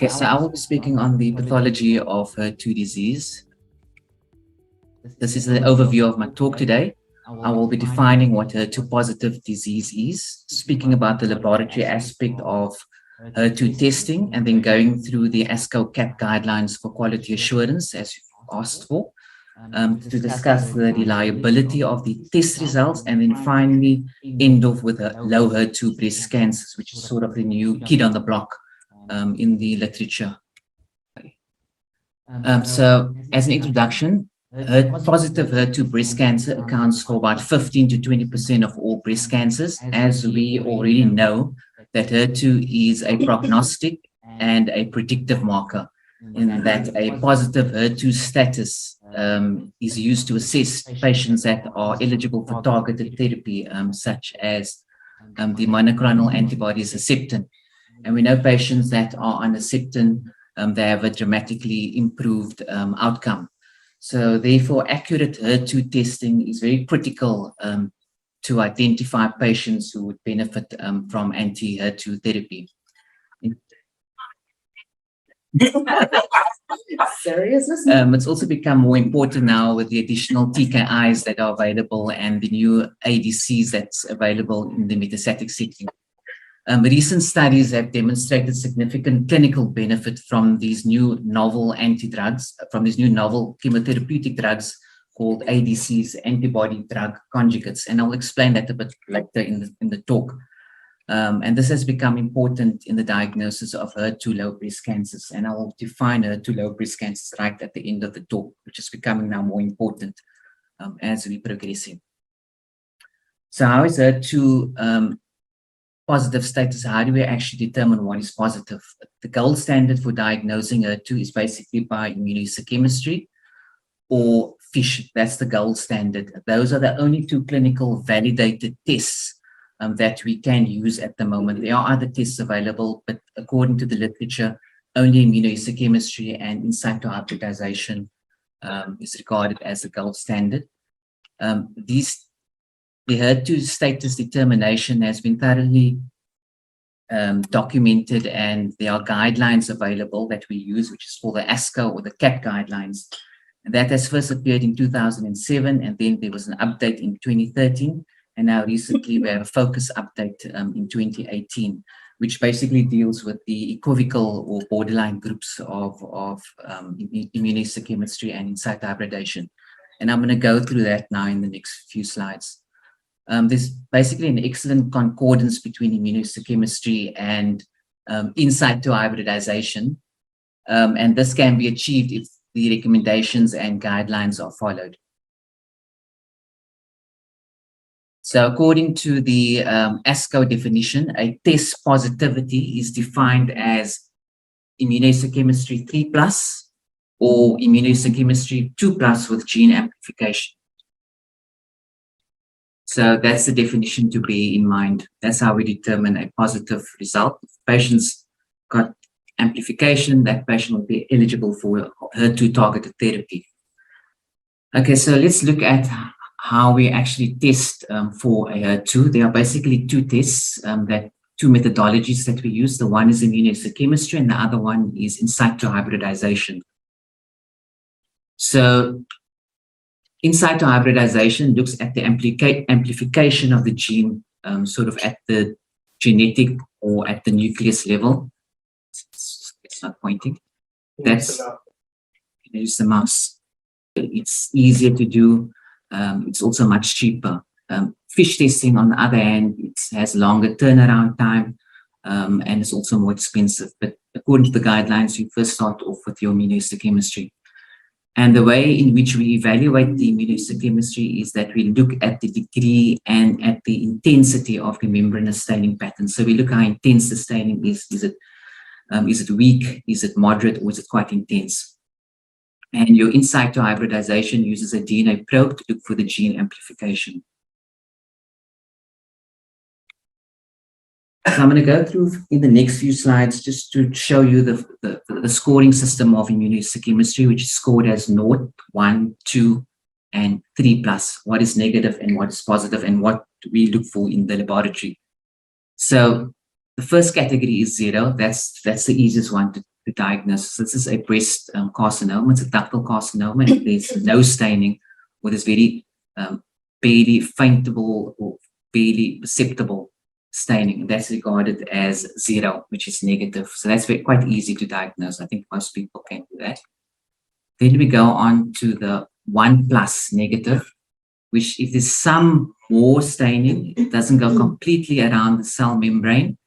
Okay, so I will be speaking on the pathology of HER2 disease. This is the overview of my talk today. I will be defining what HER2-positive disease is, speaking about the laboratory aspect of HER2 testing, and then going through the ASCO CAP guidelines for quality assurance, as you've asked for, to discuss the reliability of the test results, and then finally end off with low HER2 breast cancers, which is sort of the new kid on the block in the literature. So as an introduction, positive HER2 breast cancer accounts for about 15 to 20% of all breast cancers. As we already know, that HER2 is a prognostic and a predictive marker, in that a positive HER2 status is used to assess patients that are eligible for targeted therapy, such as the monoclonal antibodies Herceptin. And we know patients that are on Herceptin, they have a dramatically improved outcome. So therefore, accurate HER2 testing is very critical to identify patients who would benefit from anti-HER2 therapy. It's also become more important now with the additional TKIs that are available and the new ADCs that's available in the metastatic setting. Recent studies have demonstrated significant clinical benefit from these new novel anti-drugs, from these new novel chemotherapeutic drugs called ADCs, antibody drug conjugates, and I'll explain that a bit later in the talk. And this has become important in the diagnosis of HER2-low breast cancers, and I will define HER2-low breast cancers right at the end of the talk, which is becoming now more important as we progressing. So how is HER2 positive status? How do we actually determine what is positive? The gold standard for diagnosing HER2 is basically by immunohistochemistry or FISH. That's the gold standard. Those are the only two clinical validated tests that we can use at the moment. There are other tests available, but according to the literature, only immunohistochemistry and in situ hybridization is regarded as the gold standard. The HER2 status determination has been thoroughly documented, and there are guidelines available that we use, which is called the ASCO or the CAP guidelines. And that has first appeared in 2007, and then there was an update in 2013, and now recently we have a focus update in 2018, which basically deals with the equivocal or borderline groups of immunohistochemistry and in situ hybridization. And I'm going to go through that now in the next few slides. There's basically an excellent concordance between immunohistochemistry and in situ hybridization, and this can be achieved if the recommendations and guidelines are followed. So according to the ASCO definition, a test positivity is defined as immunohistochemistry 3+ or immunohistochemistry 2+ with gene amplification. So that's the definition to bear in mind. That's how we determine a positive result. If patients got amplification, that patient will be eligible for HER2 targeted therapy. Okay, so let's look at how we actually test for a HER2. There are basically two tests, two methodologies that we use. The one is immunohistochemistry and the other one is in situ hybridization. So in situ hybridization looks at the amplification of the gene sort of at the genetic or at the nucleus level. It's not pointing. That's, use the mouse. It's easier to do. It's also much cheaper. FISH testing, on the other hand, it has longer turnaround time and it's also more expensive. But according to the guidelines, you first start off with your immunohistochemistry. And the way in which we evaluate the immunohistochemistry is that we look at the degree and at the intensity of the membranous staining pattern. So we look how intense the staining is. Is it weak? Is it moderate? Or is it quite intense? And your in situ hybridization uses a DNA probe to look for the gene amplification. So I'm going to go through in the next few slides just to show you the scoring system of immunohistochemistry, which is scored as 0, 1, 2, and 3+. What is negative and what is positive, and what we look for in the laboratory. So the first category is 0. That's the easiest one to diagnose. This is a breast carcinoma. It's a ductal carcinoma, and there's no staining, or there's very barely faintable or barely perceptible staining, and that's regarded as 0, which is negative. So that's quite easy to diagnose. I think most people can do that. Then we go on to the 1+ negative, which if there's some more staining, it doesn't go completely around the cell membrane,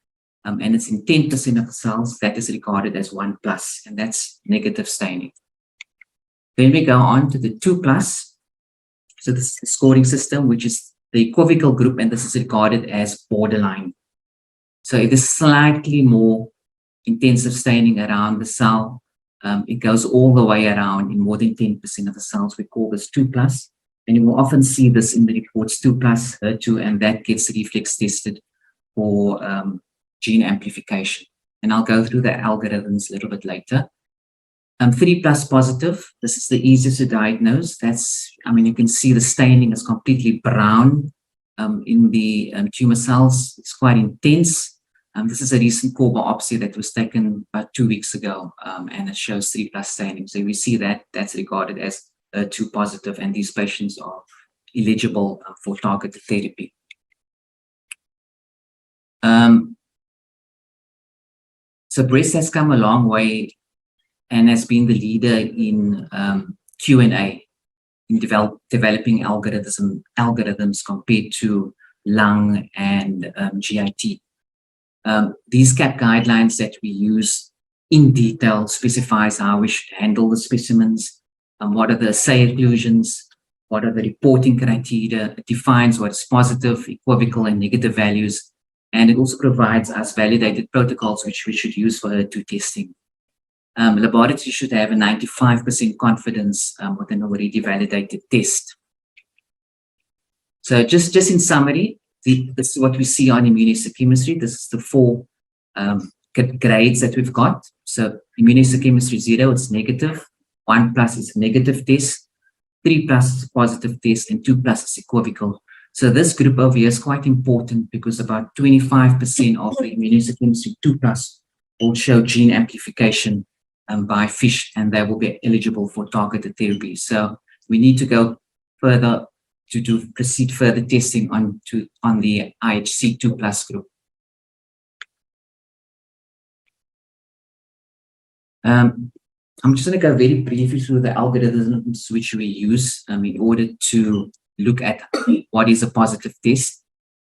and it's in 10% of the cells, that is regarded as 1+, and that's negative staining. Then we go on to the 2+. So this is the scoring system, which is the equivocal group, and this is regarded as borderline. So if there's slightly more intensive staining around the cell, it goes all the way around in more than 10% of the cells. We call this 2+. And you will often see this in the reports 2+, HER2, and that gets reflex tested for gene amplification. And I'll go through the algorithms a little bit later. 3+ positive, this is the easiest to diagnose. You can see the staining is completely brown in the tumor cells. It's quite intense. This is a recent core biopsy that was taken about 2 weeks ago, and it shows 3+ staining. So we see that that's regarded as HER2 positive, and these patients are eligible for targeted therapy. So breast has come a long way and has been the leader in Q&A, in developing algorithms compared to lung and GIT. These CAP guidelines that we use in detail specifies how we should handle the specimens, what are the assay inclusions, what are the reporting criteria. It defines what is positive, equivocal, and negative values, and it also provides us validated protocols which we should use for HER2 testing. Laboratories should have a 95% confidence with an already validated test. So just in summary, this is what we see on immunohistochemistry. This is the 4 grades that we've got. So immunohistochemistry 0, it's negative. 1+ is a negative test. 3+ is a positive test, and 2+ is equivocal. So this group over here is quite important because about 25% of the immunohistochemistry 2+ will show gene amplification by FISH, and they will be eligible for targeted therapy. So we need to go further to proceed further testing on the IHC 2+ group. I'm just going to go very briefly through the algorithms which we use in order to look at what is a positive test.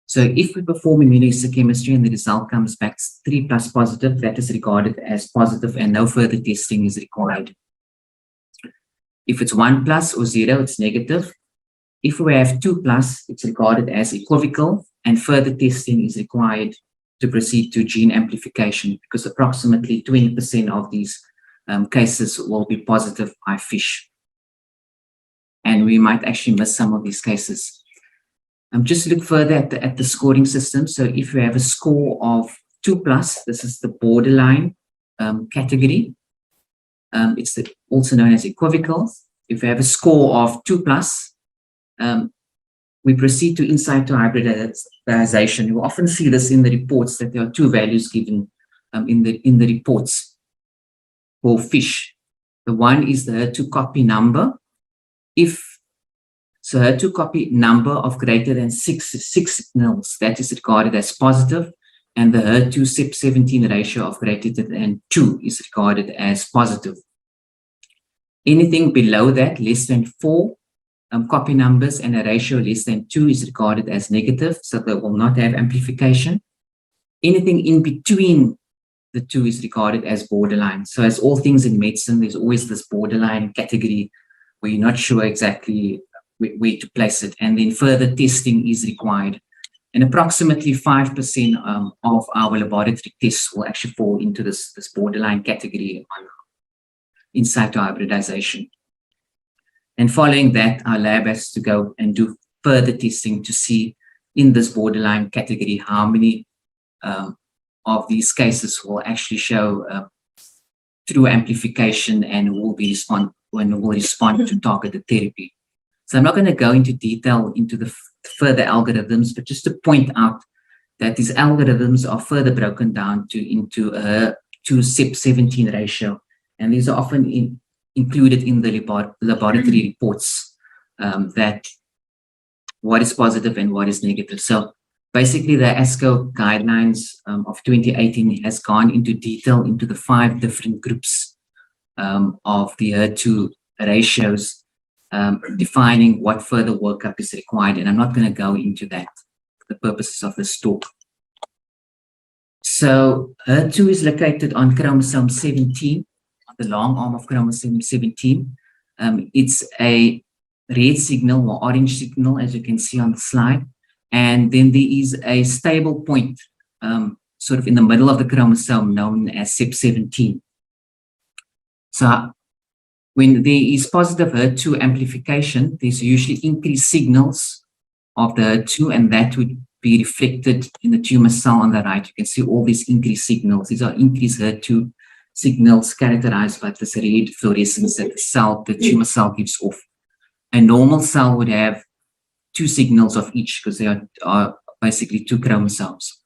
So if we perform immunohistochemistry and the result comes back 3+ positive, that is regarded as positive and no further testing is required. If it's 1+ or 0, it's negative. If we have 2+, it's regarded as equivocal, and further testing is required to proceed to gene amplification, because approximately 20% of these cases will be positive by FISH. And we might actually miss some of these cases. Just look further at the scoring system. So if you have a score of 2+, this is the borderline category. It's also known as equivocal. If you have a score of 2+, we proceed to in situ hybridization. You often see this in the reports, that there are 2 values given in the reports for FISH. The one is the HER2 copy number. So HER2 copy number of greater than 6 signals, that is regarded as positive, and the HER2 CEP17 ratio of greater than 2 is regarded as positive. Anything below that, less than 4 copy numbers and a ratio less than 2 is regarded as negative, so they will not have amplification. Anything in between the 2 is regarded as borderline. So as all things in medicine, there's always this borderline category where you're not sure exactly where to place it, and then further testing is required. And approximately 5% of our laboratory tests will actually fall into this borderline category on in situ hybridization. And following that, our lab has to go and do further testing to see in this borderline category how many of these cases will actually show true amplification and will respond to targeted therapy. So I'm not going to go into detail into the further algorithms, but just to point out that these algorithms are further broken down into to CYP17 ratio. And these are often included in the laboratory reports, that what is positive and what is negative. So basically the ASCO guidelines of 2018 has gone into detail into the 5 different groups of the HER2 ratios, defining what further workup is required. And I'm not going to go into that for the purposes of this talk. So HER2 is located on chromosome 17, the long arm of chromosome 17. It's a red signal or orange signal, as you can see on the slide. And then there is a stable point sort of in the middle of the chromosome known as CYP17. So when there is positive HER2 amplification, there's usually increased signals of the HER2, and that would be reflected in the tumor cell on the right. You can see all these increased signals. These are increased HER2 signals characterized by this red fluorescence that the tumor cell gives off. A normal cell would have 2 signals of each because they are basically 2 chromosomes.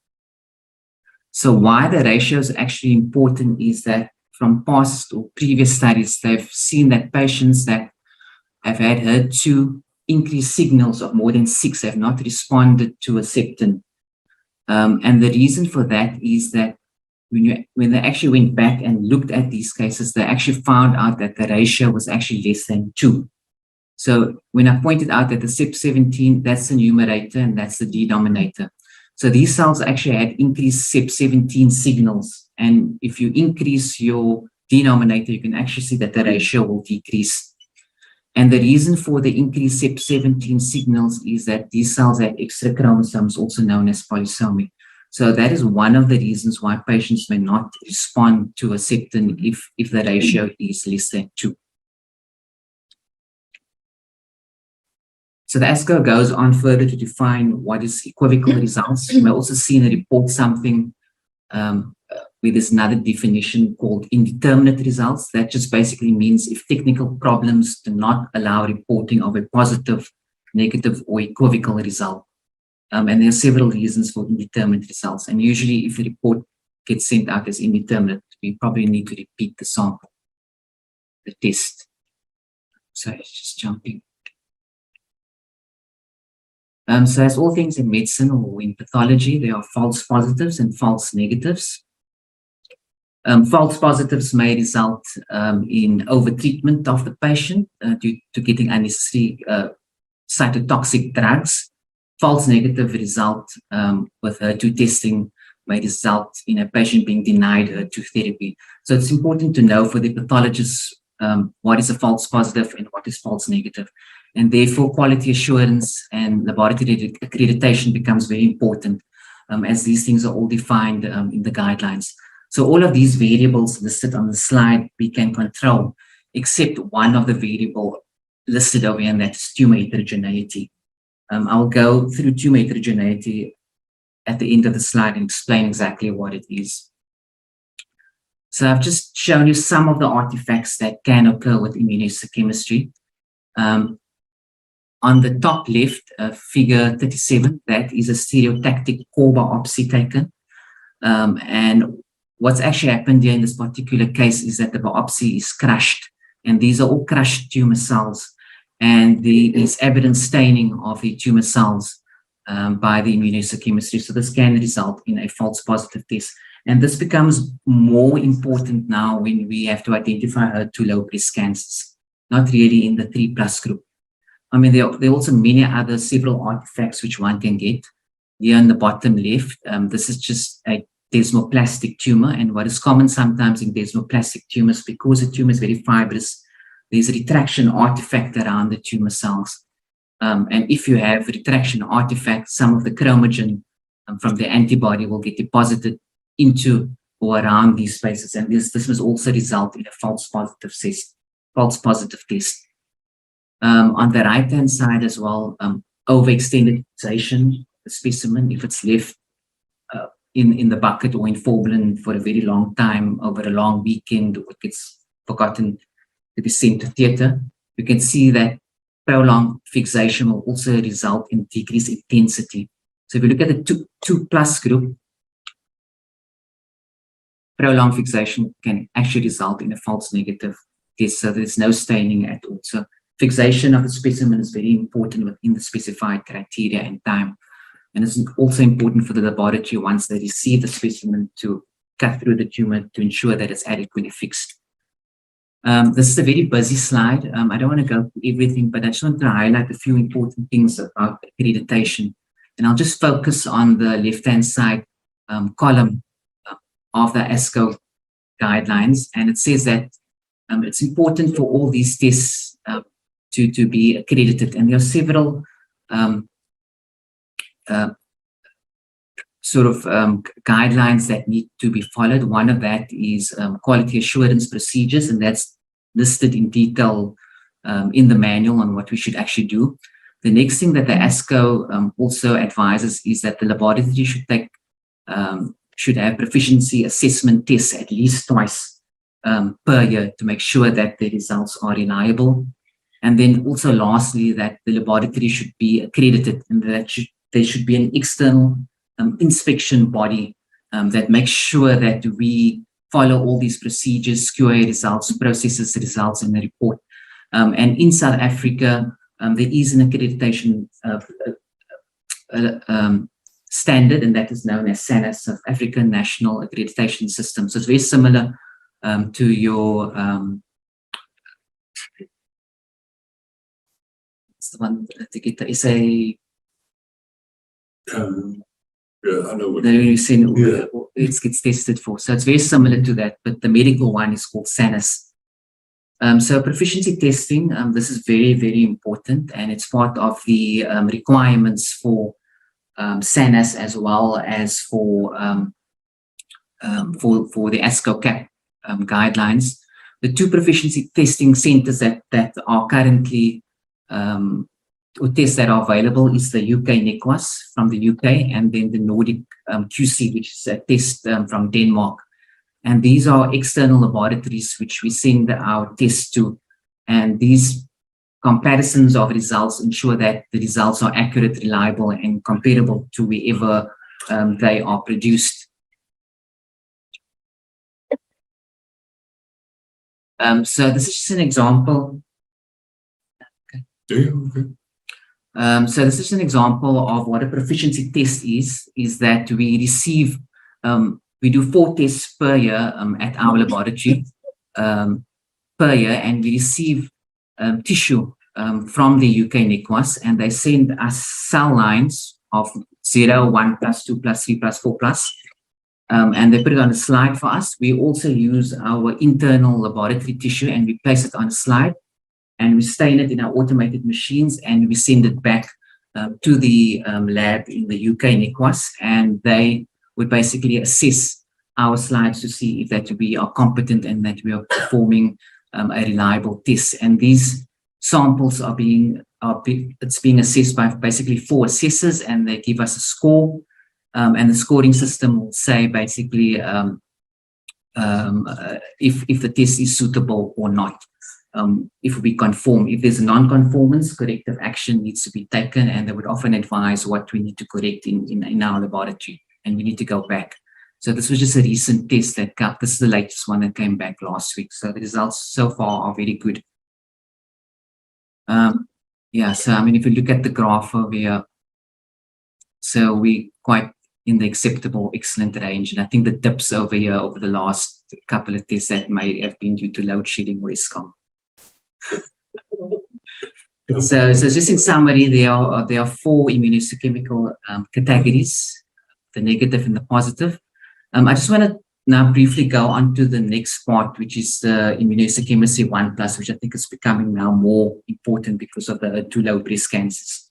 So why the ratio is actually important is that from past or previous studies, they've seen that patients that have had HER2 increased signals of more than 6 have not responded to Herceptin. And the reason for that is that when they actually went back and looked at these cases, they actually found out that the ratio was actually less than 2. So when I pointed out that the CYP17, that's the numerator and that's the denominator. So these cells actually had increased CYP17 signals. And if you increase your denominator, you can actually see that the ratio will decrease. And the reason for the increased CYP17 signals is that these cells have extra chromosomes, also known as polysomy. So that is one of the reasons why patients may not respond to Herceptin if the ratio is less than 2. So the ASCO goes on further to define what is equivocal results. You may also see in the report something where there's another definition called indeterminate results. That just basically means if technical problems do not allow reporting of a positive, negative, or equivocal result. And there are several reasons for indeterminate results. And usually if the report gets sent out as indeterminate, we probably need to repeat the sample, the test. So it's just jumping. So as all things in medicine or in pathology, there are false positives and false negatives. False positives may result in overtreatment of the patient due to getting unnecessary cytotoxic drugs. False negative result with HER2 testing may result in a patient being denied HER2 therapy. So it's important to know for the pathologists what is a false positive and what is false negative. And therefore, quality assurance and laboratory accreditation becomes very important as these things are all defined in the guidelines. So all of these variables listed on the slide we can control, except one of the variable listed over here, and that's tumor heterogeneity. I'll go through tumor heterogeneity at the end of the slide and explain exactly what it is. So I've just shown you some of the artifacts that can occur with immunohistochemistry. On the top left, figure 37, that is a stereotactic core biopsy taken. And what's actually happened here in this particular case is that the biopsy is crushed, and these are all crushed tumor cells. And there is evident staining of the tumor cells by the immunohistochemistry. So this can result in a false positive test. And this becomes more important now when we have to identify HER2 low breast cancers, not really in the 3+ group. I mean, there are also many other several artifacts which one can get. Here on the bottom left, this is just a desmoplastic tumor. And what is common sometimes in desmoplastic tumors, because the tumor is very fibrous, there's a retraction artifact around the tumor cells. And if you have retraction artifacts, some of the chromogen from the antibody will get deposited into or around these spaces. And this must also result in a false positive test. On the right-hand side as well, overextendization, the specimen, if it's left in the bucket or in formalin for a very long time, over a long weekend, or it gets forgotten to be sent to theatre, you can see that prolonged fixation will also result in decreased intensity. So if you look at the 2+ group, prolonged fixation can actually result in a false negative test, so there's no staining at all. So fixation of the specimen is very important within the specified criteria and time. And it's also important for the laboratory, once they receive the specimen, to cut through the tumor to ensure that it's adequately fixed. This is a very busy slide. I don't want to go through everything, but I just want to highlight a few important things about accreditation. And I'll just focus on the left-hand side column of the ASCO guidelines. And it says that it's important for all these tests to be accredited. And there are several guidelines that need to be followed. One of that is quality assurance procedures, and that's listed in detail in the manual on what we should actually do. The next thing that the ASCO also advises is that the laboratory should have proficiency assessment tests at least twice per year to make sure that the results are reliable. And then also lastly, that the laboratory should be accredited, and that there should be an external inspection body that makes sure that we follow all these procedures, QA results, processes results in the report. And in South Africa, there is an accreditation standard, and that is known as SANAS, South African National Accreditation System. So it's very similar to your it's the one to get the essay. Yeah, I know what it gets tested for. So it's very similar to that, but the medical one is called SANAS. So proficiency testing, this is very, very important, and it's part of the requirements for SANAS as well as for the ASCO CAP guidelines. The two proficiency testing centers that are currently or tests that are available is the UK NECWAS from the UK, and then the Nordic QC, which is a test from Denmark. And these are external laboratories which we send our tests to, and these comparisons of results ensure that the results are accurate, reliable, and comparable to wherever they are produced. So this is just an example. So this is an example of what a proficiency test is that we receive, we do 4 tests per year at our laboratory per year, and we receive tissue from the UK NECWAS, and they send us cell lines of 0, 1+, 2+, 3+, 4+, and they put it on a slide for us. We also use our internal laboratory tissue, and we place it on a slide, and we stain it in our automated machines, and we send it back to the lab in the UK NECWAS, and they would basically assess our slides to see if that we are competent and that we are performing a reliable test. And these samples are being assessed by basically 4 assessors, and they give us a score, and the scoring system will say basically if the test is suitable or not. If we conform, if there's a non-conformance, corrective action needs to be taken, and they would often advise what we need to correct in our laboratory, and we need to go back. So this was just a recent test that this is the latest one that came back last week. So the results so far are very good. Yeah, so I mean, if you look at the graph over here, so we quite in the acceptable, excellent range. And I think the dips over here over the last couple of tests that may have been due to load shedding or ESCOM. So just in summary, there are 4 immunohistochemical categories: the negative and the positive. I just want to now briefly go on to the next part, which is the immunohistochemistry 1+, which I think is becoming now more important because of the HER2-low breast cancers.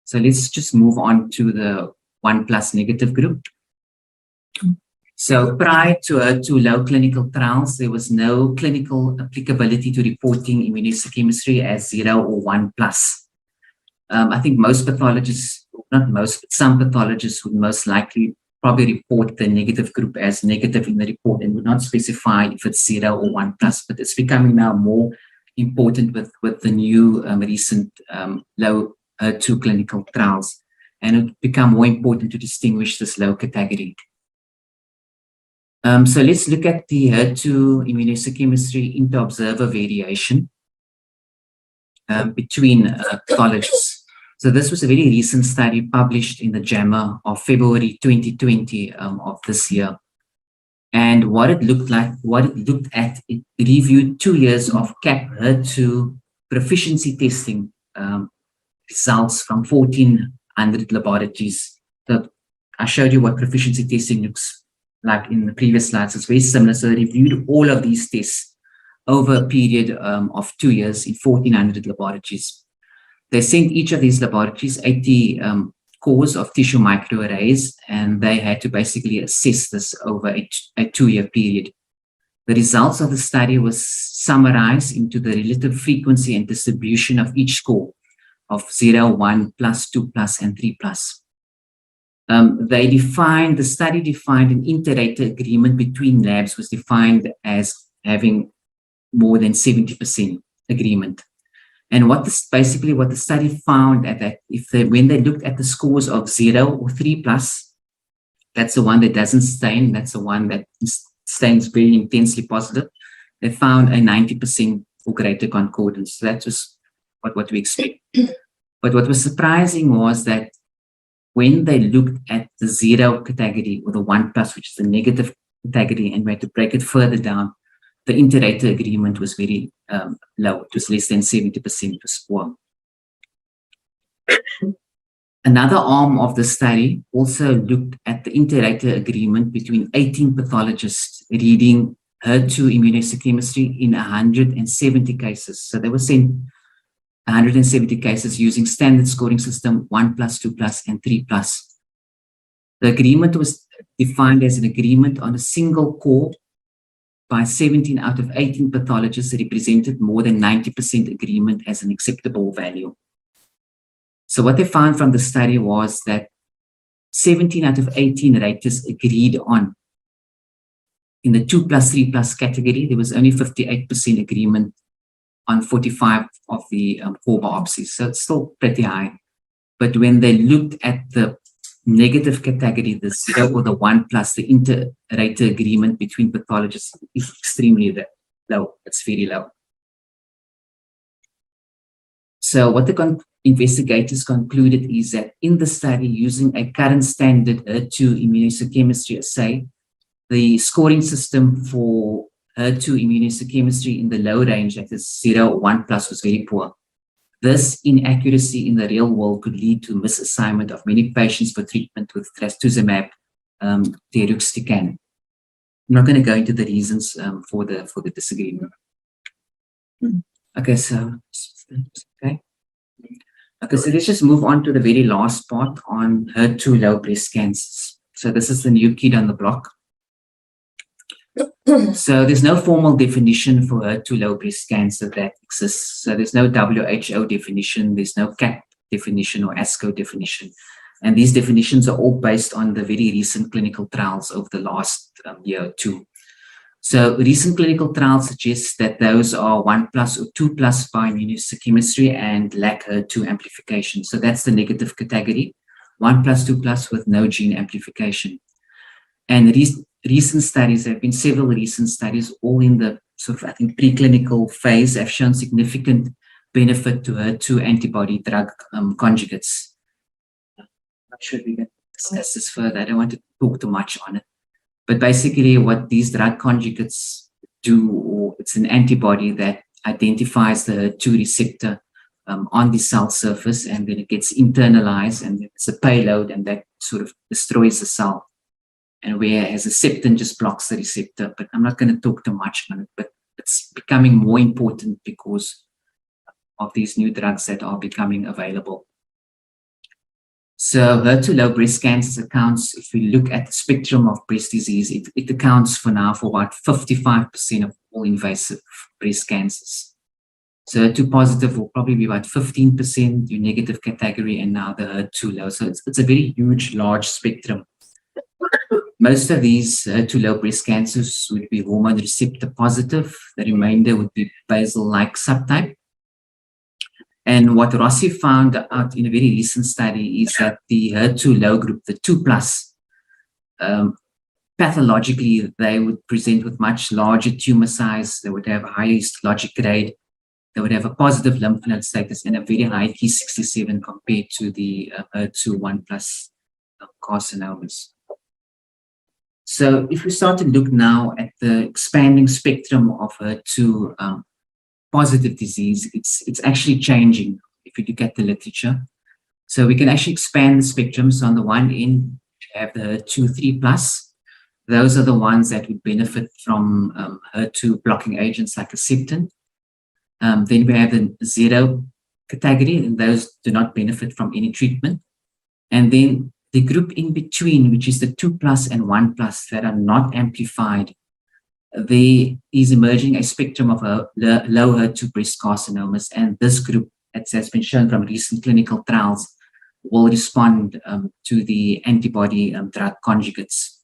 So let's just move on to the 1+ negative group. So prior to HER2-low clinical trials, there was no clinical applicability to reporting immunohistochemistry as 0 or 1+. I think most pathologists, not most, but some pathologists would most likely probably report the negative group as negative in the report and would not specify if it's 0 or 1+, but it's becoming now more important with the new recent low HER2 clinical trials, and it become more important to distinguish this low category. So let's look at the HER2 immunohistochemistry inter-observer variation between pathologists. So this was a very recent study published in the JAMA of February 2020 of this year. And what it looked at, it reviewed 2 years of CAP HER2 proficiency testing results from 1,400 laboratories. So I showed you what proficiency testing looks like in the previous slides. It's very similar. So they reviewed all of these tests over a period of 2 years in 1,400 laboratories. They sent each of these laboratories 80 cores of tissue microarrays, and they had to basically assess this over a 2-year period. The results of the study was summarized into the relative frequency and distribution of each score of 0, 1, plus, 2, plus, and 3 plus. The study defined an inter-rater agreement between labs was defined as having more than 70% agreement. And what the study found at that, when they looked at the scores of 0 or 3 plus, that's the one that doesn't stain, that's the one that stains very intensely positive, they found a 90% or greater concordance. So that was what we expect. But what was surprising was that when they looked at the 0 category or the 1 plus, which is the negative category, and we had to break it further down, the inter-rater agreement was very low. It was less than 70%. It was poor. Another arm of the study also looked at the inter-rater agreement between 18 pathologists reading HER2 immunohistochemistry in 170 cases. So they were sent 170 cases using standard scoring system 1 plus, 2 plus, and 3 plus. The agreement was defined as an agreement on a single core by 17 out of 18 pathologists represented more than 90% agreement as an acceptable value. So what they found from the study was that 17 out of 18 raters agreed on. In the 2 plus, 3 plus category, there was only 58% agreement on 45 of the core biopsies. So it's still pretty high. But when they looked at the negative category, the 0 or the 1 plus, the inter-rater agreement between pathologists is extremely low. It's very low. So what the investigators concluded is that in the study, using a current standard HER2 immunohistochemistry assay, the scoring system for HER2 immunohistochemistry in the low range, that is 0 or 1 plus, was very poor. This inaccuracy in the real world could lead to misassignment of many patients for treatment with trastuzumab deruxtecan. I'm not going to go into the reasons for the disagreement. Okay, so so let's just move on to the very last part on HER2 low breast cancers. So this is the new kid on the block. So there's no formal definition for HER2 low breast cancer that exists. So there's no WHO definition, there's no CAP definition or ASCO definition. And these definitions are all based on the very recent clinical trials over the last year or two. So recent clinical trials suggest that those are 1 plus or 2 plus by immunohistochemistry and lack HER2 amplification. So that's the negative category, 1 plus, 2 plus with no gene amplification. And recent studies, there have been several recent studies, all in the sort of, I think, preclinical phase, have shown significant benefit to HER2 antibody drug conjugates. I'm not sure if we can discuss this further. I don't want to talk too much on it. But basically what these drug conjugates do, or it's an antibody that identifies the HER2 receptor on the cell surface, and then it gets internalized, and it's a payload, and that sort of destroys the cell. And whereas a septin just blocks the receptor, but I'm not going to talk too much on it, but it's becoming more important because of these new drugs that are becoming available. So HER2 low breast cancers accounts, if we look at the spectrum of breast disease, it accounts for now for about 55% of all invasive breast cancers. So HER2 positive will probably be about 15%, your negative category, and now the HER2 low. So it's a very huge, large spectrum. Most of these HER2 low breast cancers would be hormone receptor positive. The remainder would be basal-like subtype. And what Rossi found out in a very recent study is that the HER2 low group, the 2 plus, pathologically, they would present with much larger tumor size. They would have a higher histologic grade. They would have a positive lymph node status and a very high Ki67 compared to the HER2 1+ carcinomas. So if we start to look now at the expanding spectrum of HER2 positive disease, it's actually changing if you look at the literature. So we can actually expand the spectrum. So on the one end, you have the HER2 3+. Those are the ones that would benefit from HER2 blocking agents like Herceptin. Then we have the 0 category, and those do not benefit from any treatment. And then the group in between, which is the 2+ and 1+ that are not amplified, there is emerging a spectrum of low HER2 breast carcinomas. And this group, as has been shown from recent clinical trials, will respond to the antibody drug conjugates.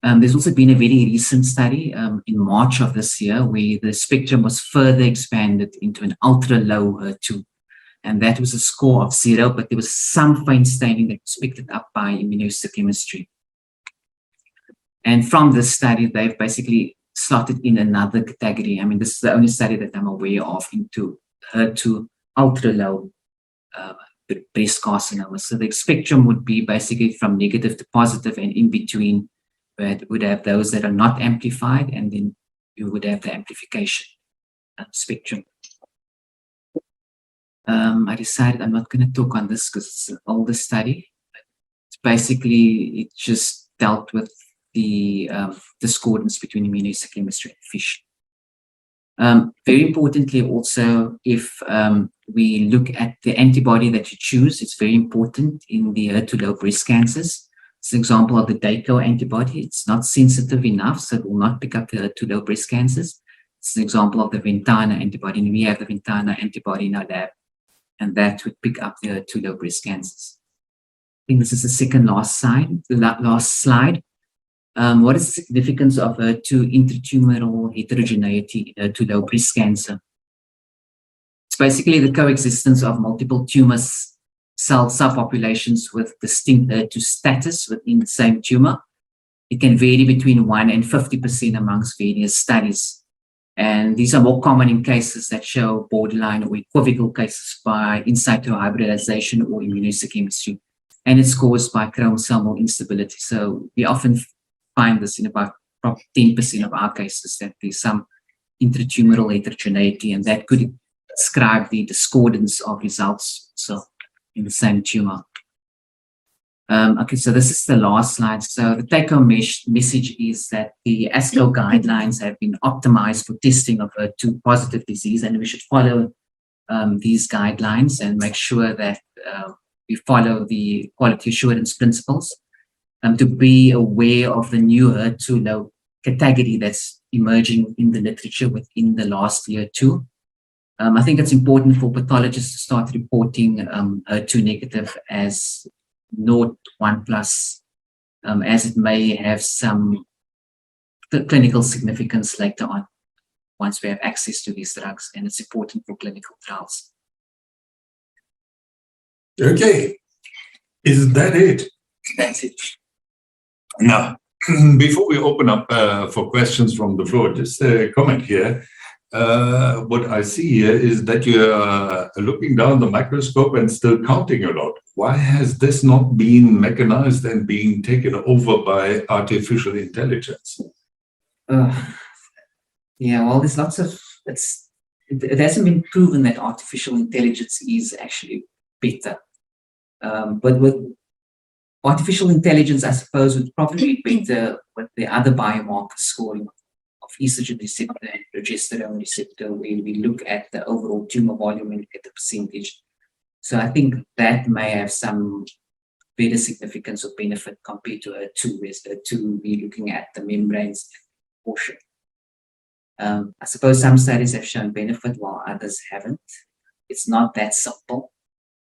There's also been a very recent study in March of this year where the spectrum was further expanded into an ultra-low HER2. And that was a score of 0, but there was some faint staining that was picked up by immunohistochemistry. And from this study, they've basically slotted in another category. I mean, this is the only study that I'm aware of into HER2 ultra-low breast carcinoma. So the spectrum would be basically from negative to positive, and in between, where it would have those that are not amplified, and then you would have the amplification spectrum. I decided I'm not going to talk on this because it's an older study. It's basically, it just dealt with the discordance between immunohistochemistry and FISH. Very importantly also, if we look at the antibody that you choose, it's very important in the HER2-low breast cancers. It's an example of the DACO antibody. It's not sensitive enough, so it will not pick up the HER2-low breast cancers. It's an example of the Ventana antibody, and we have the Ventana antibody in our lab, and that would pick up the HER2-low breast cancers. I think this is the second last slide. What is the significance of HER2 intratumoral heterogeneity in HER2-low breast cancer? It's basically the coexistence of multiple tumors cell subpopulations with distinct HER2 status within the same tumor. It can vary between 1% and 50% amongst various studies. And these are more common in cases that show borderline or equivocal cases by in situ hybridization or immunohistochemistry. And it's caused by chromosomal instability. So we often find this in about 10% of our cases, that there's some intratumoral heterogeneity, and that could describe the discordance of results in the same tumor. Okay, so this is the last slide. So the take-home message is that the ASCO guidelines have been optimized for testing of HER2 positive disease, and we should follow these guidelines and make sure that we follow the quality assurance principles to be aware of the new HER2 low category that's emerging in the literature within the last year too. I think it's important for pathologists to start reporting HER2 negative as not 1+, as it may have some clinical significance later on once we have access to these drugs, and it's important for clinical trials. Okay, is that it? That's it. Now, before we open up for questions from the floor, just a comment here. What I see here is that you're looking down the microscope and still counting a lot. Why has this not been mechanized and being taken over by artificial intelligence? Yeah, well, there's lots of, it hasn't been proven that artificial intelligence is actually better. But with artificial intelligence, I suppose, would probably be better with the other biomarker scoring of estrogen receptor and progesterone receptor, where we look at the overall tumor volume and get the percentage. So I think that may have some better significance or benefit compared to HER2, whereas HER2, we're looking at the membranes portion. I suppose some studies have shown benefit while others haven't. It's not that simple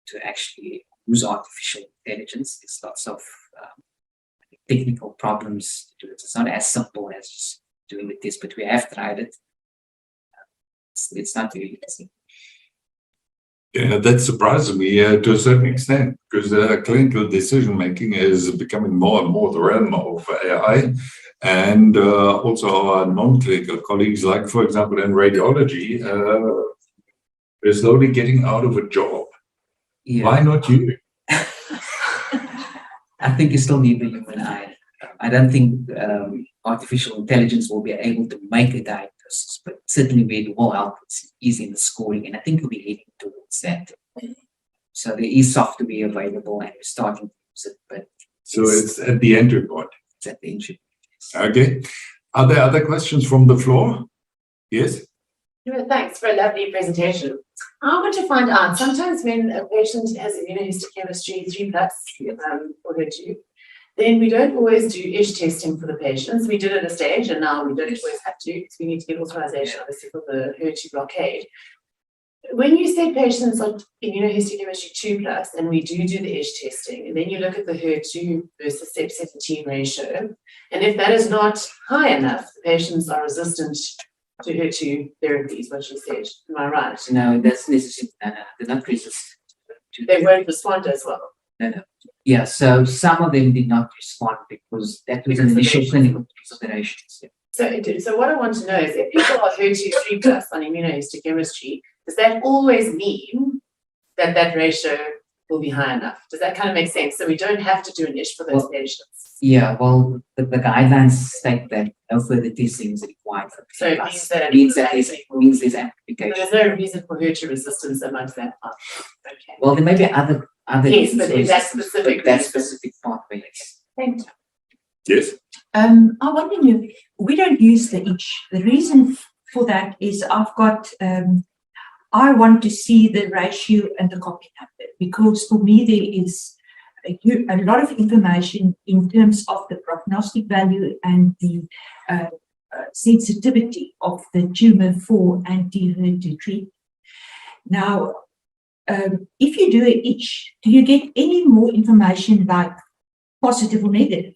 to actually use artificial intelligence. There's lots of technical problems to do it. It's not as simple as just doing the test, but we have tried it. It's not really easy. Yeah, that surprises me to a certain extent, because clinical decision making is becoming more and more the realm of AI. And also our non-clinical colleagues, like, for example, in radiology, they're slowly getting out of a job. Yeah. Why not you? I think you still need the human eye. I don't think artificial intelligence will be able to make a diagnosis, but certainly where it will help is in the scoring, and I think we'll be heading towards that. So there is software available, and we're starting to use it, but so it's at the entry point. It's at the entry point. Okay. Are there other questions from the floor? Yes. Thanks for a lovely presentation. I want to find out, sometimes when a patient has immunohistochemistry 3+, or HER2, then we don't always do ISH testing for the patients. We did at a stage, and now we don't always have to, because we need to get authorization, obviously, for the HER2 blockade. When you say patients on immunohistochemistry 2+, and we do the ISH testing, and then you look at the HER2 versus CEP17 ratio, and if that is not high enough, the patients are resistant to HER2 therapies, what you said. Am I right? No, that's necessary. They're not resistant. They won't respond as well. No. Yeah, so some of them did not respond because that was an initial clinical considerations. Yeah. So what I want to know is, if people are HER2 3+ on immunohistochemistry, does that always mean that that ratio will be high enough? Does that kind of make sense? So we don't have to do an ISH for those patients. Yeah, well, the guidelines state that no further testing is required. So it means that means there's amplification. There's no reason for HER2 resistance amongst that part. Okay. Well, there may be other yes, but in that specific pathway. Yes. Thank you. Yes. I want to know, we don't use the ISH. The reason for that is I've got, I want to see the ratio and the copy number, because for me there is a lot of information in terms of the prognostic value and the sensitivity of the tumor for anti-HER2 treatment. Now, if you do an ISH, do you get any more information like positive or negative?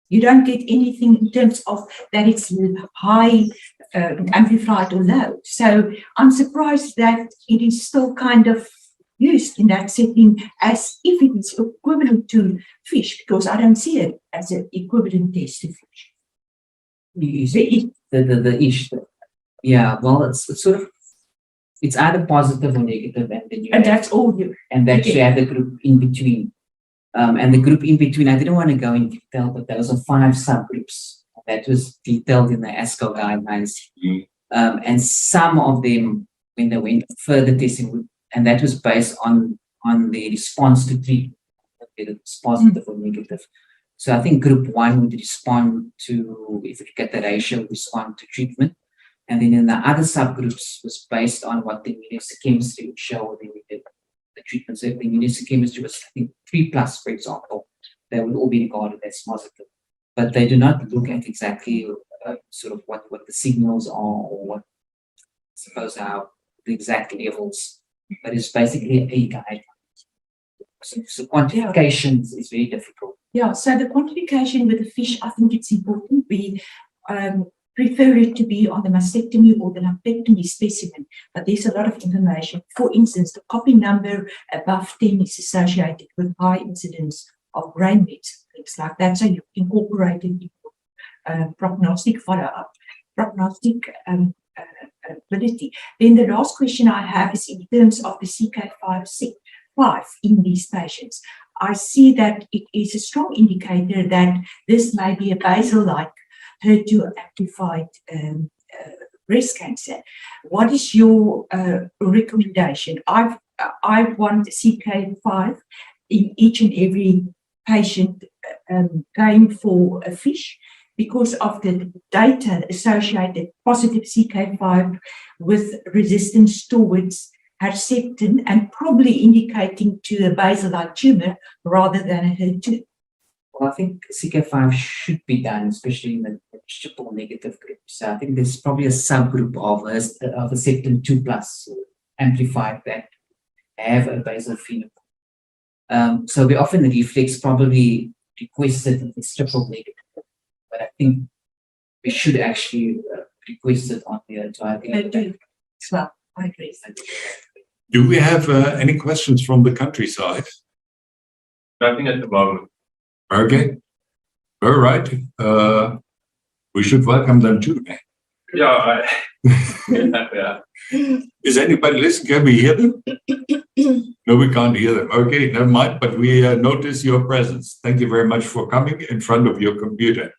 You don't get anything in terms of that it's high, amplified or low. So I'm surprised that it is still kind of used in that setting as if it is equivalent to fish, because I don't see it as an equivalent test to fish. You see the ISH. Yeah, well, it's sort of, it's either positive or negative, and then that's all you. And that you have the group in between. And the group in between, I didn't want to go into detail, but those are 5 subgroups. That was detailed in the ASCO guidelines. And some of them, when they went further testing, and that was based on the response to treatment, whether it's positive or negative. So I think group 1 would respond to, if you look at the ratio, respond to treatment. And then in the other subgroups was based on what the immunohistochemistry would show when we did the treatment. So if the immunohistochemistry was, I think, 3+, for example, they would all be regarded as positive. But they do not look at exactly sort of what the signals are, or what, I suppose, how the exact levels. But it's basically a guide. So quantification is very difficult. Yeah, so the quantification with the fish, I think it's important. We prefer it to be on the mastectomy or the lumpectomy specimen, but there's a lot of information. For instance, the copy number above 10 is associated with high incidence of brain mets, things like that. So you incorporate it into prognostic follow-up, prognostic ability. Then the last question I have is in terms of the CK5 in these patients. I see that it is a strong indicator that this may be a basal-like HER2 amplified breast cancer. What is your recommendation? I want CK5 in each and every patient going for a fish, because of the data associated positive CK5 with resistance towards Herceptin, and probably indicating to a basal-like tumor rather than a HER2. Well, I think CK5 should be done, especially in the triple negative group. So I think there's probably a subgroup of a Herceptin 2+ amplified that have a basal phenotype. So we often reflex probably requested if it's triple negative, but I think we should actually request it on the entire. Well, I agree. Do we have any questions from the countryside? Nothing at the moment. Okay. All right. We should welcome them too. Yeah, yeah. Is anybody listening? Can we hear them? No, we can't hear them. Okay, never mind. But we notice your presence. Thank you very much for coming in front of your computer.